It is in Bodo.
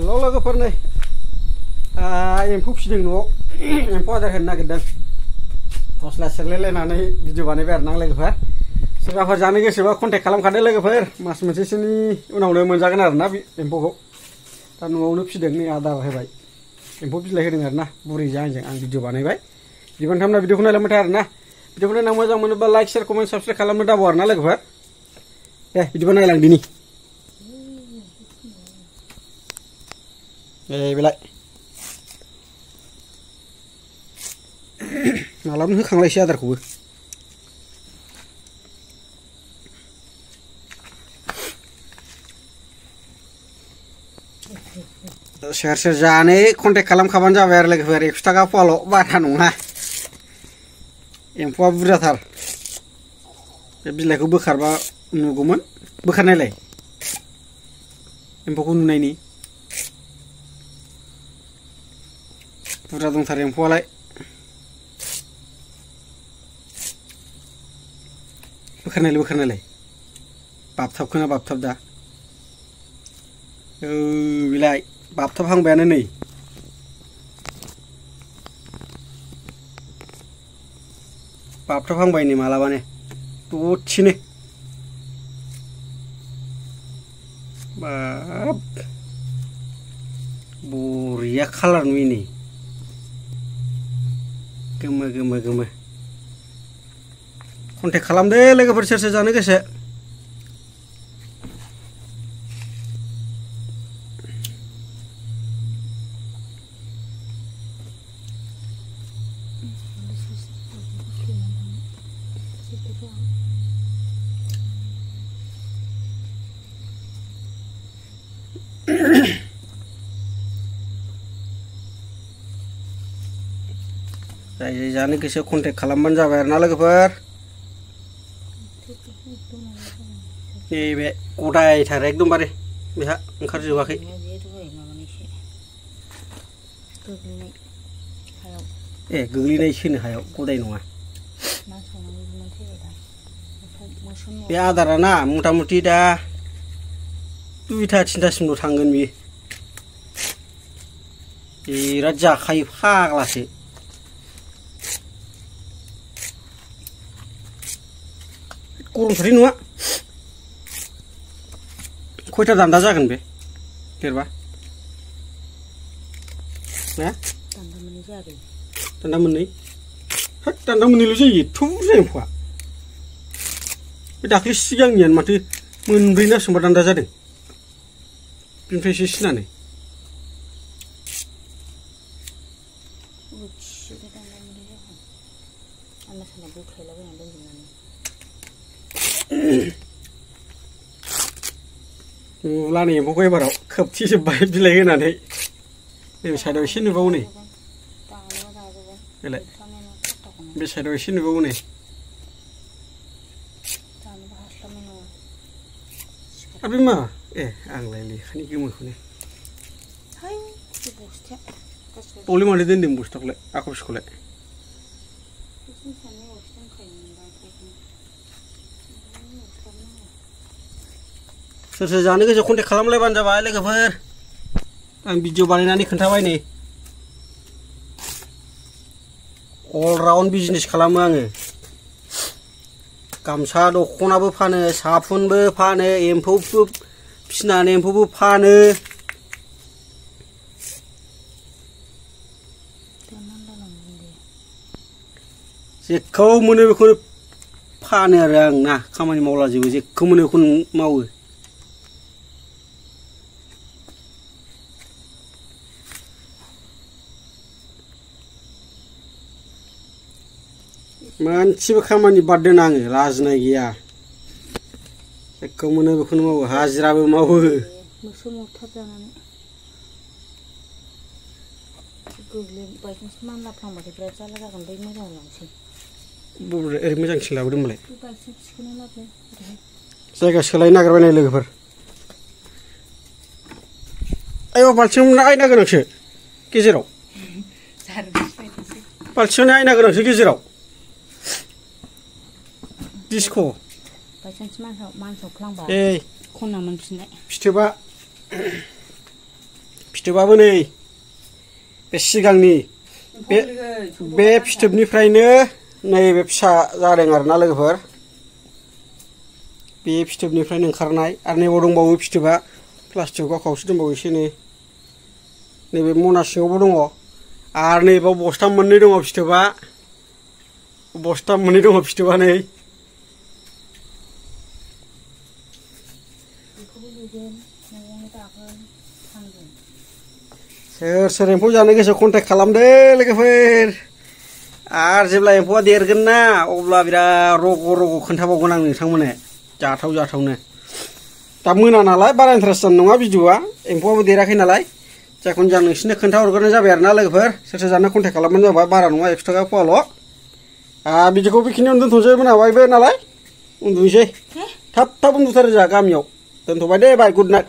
हेल' लोगोफोर नै एम्फौ फिसिदों न'आव एम्फौ आदार होनो नागिरदों फस्ला सेरलायलायनानै भिडिअ बानायबाय आरो ना लोगोफोर सोरबाफोर जानो गोसोबा कन्टेक्ट खालामखादो लोगोफोर मास मोनसेसोनि उनावनो मोनजागोन आरो ना एम्फौखौ दा न'आवनो फिसिदों नै आदार होबाय एम्फौ बिलाइ होदों आरो ना बुरैजों आंजों आं भिडिअ बानायबाय बिदिबा नोंथांमोना भिडिअखौ नायलांबाय था आरो ना भिडिअखौ नायना मोजां मोनोबा लाइक शेयार कमेन्ट साबस्क्राइब खालामनो दाबाव आरो ना लोगोफोर दे बिदिबा नायलांदिनि बेलाय मालाबा होखांलायसै आदारखौबो सेर सेर जानो कन्टेक्ट खालामखाबानो जाबाय आरो लोगोफोर 100 थाखा फवाल' बारा नङा एम्फौआ बुरजाथार बे बिलाइखौ बोखारबा नुगौमोन बोखारनायलाय एम्फौखौ नुनायनि बुरजा दंथारो एम्फौआलाय बोखारनायलाय बाबथाबखोना बाबथाब दा बिलाइ बाबथाबहांबायानो नै बाबथाबहांबाय नै मालाबानो दसेनो बाब बरिया कालार नुयो नै गोमो गोमो गोमो कन्टेक्ट खालामदो लोगोफोर सोर सोर जानो गोसो जाय जानो गोसो कन्टेक्ट खालामबानो जाबाय आरो ना लोगोफोर नैबे गदायथार एकदमबारे बेहा ओंखारजोबाखै ए गोग्लैनायसोनो हायाव गदाय नङा बे आदारा ना मथा मथि दा 2टा 3टासिमल' थांगोन बियो बिराद जाखायो फाग्लासो गरमथारै नङा खयथा दान्दा जागोन बे देरबा ना दान्दा मोननै होद दान्दा मोननैल' जायो एथ' बुरजा एम्फौआ बे दाख्लै सिगांनियानो माथो मोनब्रै ना बेसेबांबा दान्दा जादों बिनिफ्रायसो सिनानै नुलानै एम्फौखौ एबाराव खोबथिजोब्बाय बिलाइ होनानै नैबे साइडआव एसे नुबावो नै बेलाय बे साइडआव एसे नुबावो नै आरो बे मा ए आंलाय लेखानि गोमोखौनो बावलै माथो दोन्दों बस्थाखौलाय आखबसखौलाय सोर सोर जानो गोसो कन्टेक्ट खालामलायबानो जाबाय लोगोफोर आं भिडिअ बानायनानै खोन्थाबाय नै अल राउन्ड बिजनेस खालामो आङो गामसा दख'नाबो फानो साफुनबो फानो एम्फौबो फिसिनानै एम्फौबो फानो जेखौ मोनो बेखौनो फानो आरो आं ना खामानि मावला जेबो जेखौ मोनो बेखौनो मावो मानसिबो खामानि बाद दोना आङो लाजिनाय गैया जेखौ मोनो बेखौनो मावो हाजिराबो मावो मोसौ मोथाब जानानै बायसान्स मानलाफ्लांबाथाय बिराद जारला जागोन बै मोजां लांसै ओरै मोजांसिन लाबोदों होनबालाय जायगा सोलायनो नागिरबाय नै लोगोफोर आयौ बाल्थिङाव आयना गोनांसो गेजेराव बाल्थिङावनो आयना गोनांसो गेजेराव डिस्क' बायसान्स मानसाव फ्लांबा खनना मोनफिननाय फिथोबा फिथोबाबो नै बे सिगांनि बे फिथोबनिफ्रायनो नैबे फिसा जादों आरोना लोगोफोर बे फिथोबनिफ्रायनो ओंखारनाय आरो नैबाव दंबावो फिथोबा प्लास्टिकआव खावसे दंबावो एसे नैबे मना सिङावबो दङ आरो नैबाव बस्था मोननै दङ फिथोबा नै सोर एम्फौ जानो गोसो कन्टेक्ट खालामदो लोगोफोर आरो जेब्ला एम्फौआ देरगोन ना अब्ला बिराद रग' खोन्थाबावगोन आं नोंथांमोननो जाथावनो दा मोना नालाय बारा इन्टारेस्ट जानाय नङा भिडिअआ एम्फौआबो देराखै नालाय जायखौनो जाया नोंसिनो खोन्थाहरग्रोनाय जाबाय आरोना लोगोफोर सोर जानो कन्टेक्ट खालामबानो जाबाय बारा नङा 100 थाखा फवाल' बिदिखौ बेखिनियावनो दोनथ'नोसै मोनाबायबो नालाय उन्दुनोसै थाब उन्दुथारो जोंहा गामियाव दोनथ'बाय दे बाय गुड नाइट